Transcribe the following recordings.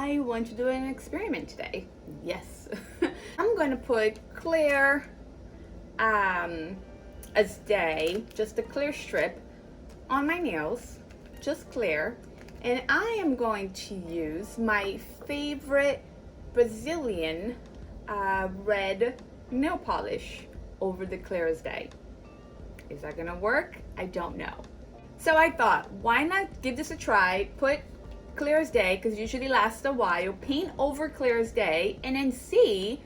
I want to do an experiment today. Yes. I'm going to put clear as day, just a clear strip on my nails, just clear. And I am going to use my favorite Brazilian red nail polish over the clear as day. Is that gonna work? I don't know. So I thought, why not give this a try, put clear as day, because usually lasts a while, paint over clear as day, and then see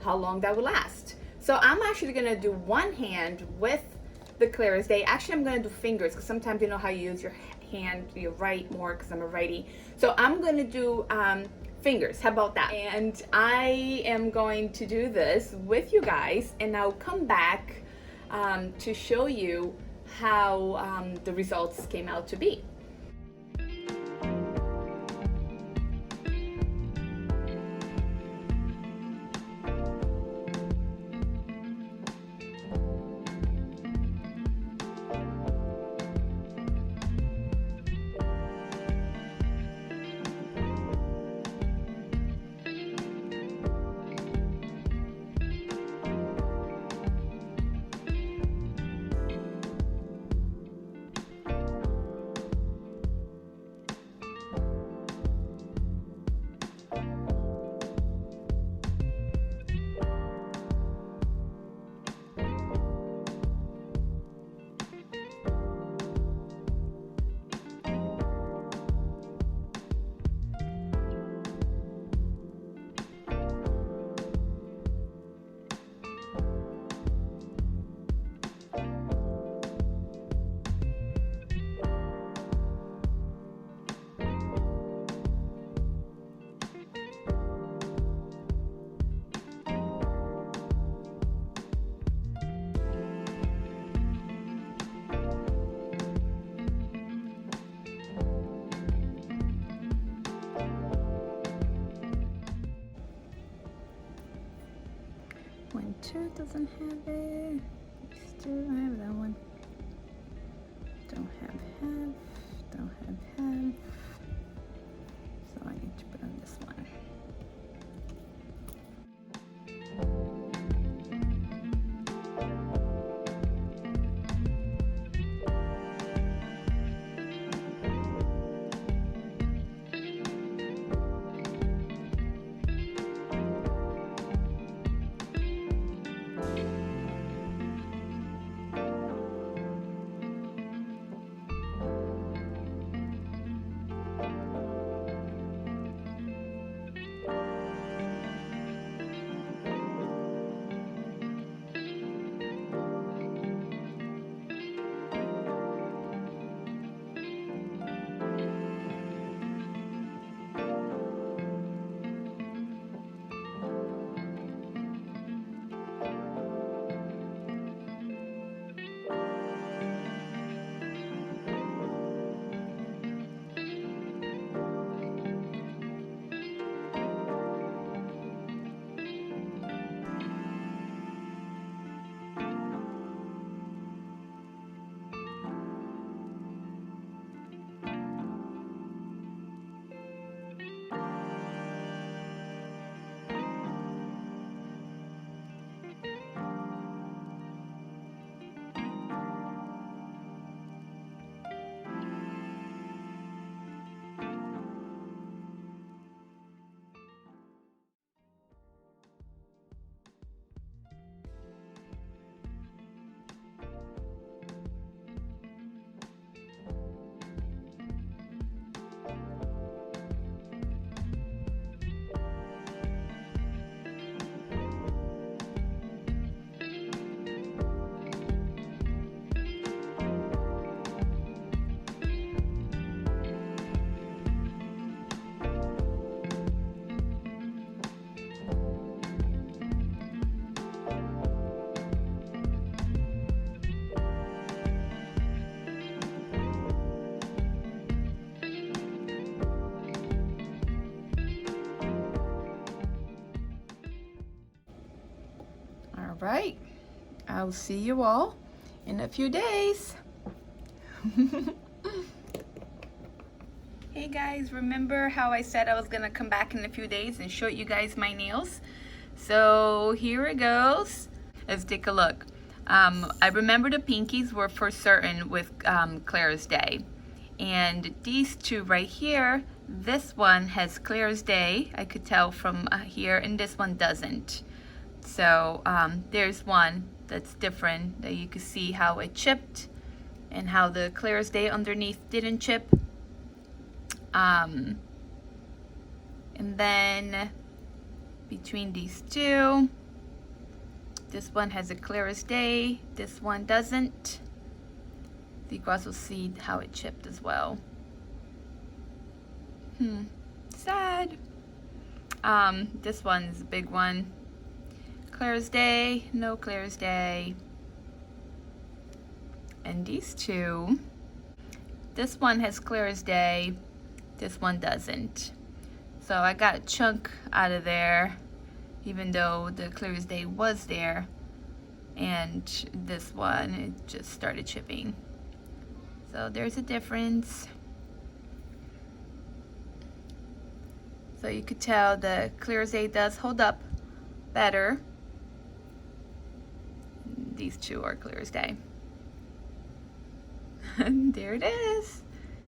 how long that will last. So I'm actually gonna do one hand with the clear as day. Actually, I'm gonna do fingers, because sometimes you know how you use your hand, you write more, because I'm a righty. So I'm gonna do fingers, how about that? And I am going to do this with you guys, and I'll come back to show you how the results came out to be. One, two doesn't have it. Still have that one. Don't have half. Don't have half. So I need to put on this one. All right, I'll see you all in a few days. Hey guys, remember how I said I was gonna come back in a few days and show you guys my nails? So here it goes. Let's take a look. I remember the pinkies were for certain with clear as day. And these two right here, this one has clear as day, I could tell from here, and this one doesn't. So there's one that's different, that you can see how it chipped and how the clear as day underneath didn't chip. And then between these two, this one has a clear as day, this one doesn't. You can also see how it chipped as well. Sad. This one's a big one. Clear as day, no clear as day. And these two, this one has clear as day, this one doesn't. So I got a chunk out of there, even though the clear as day was there. And this one, it just started chipping. So there's a difference. So you could tell the clear as day does hold up better. These two are clear as day. There it is.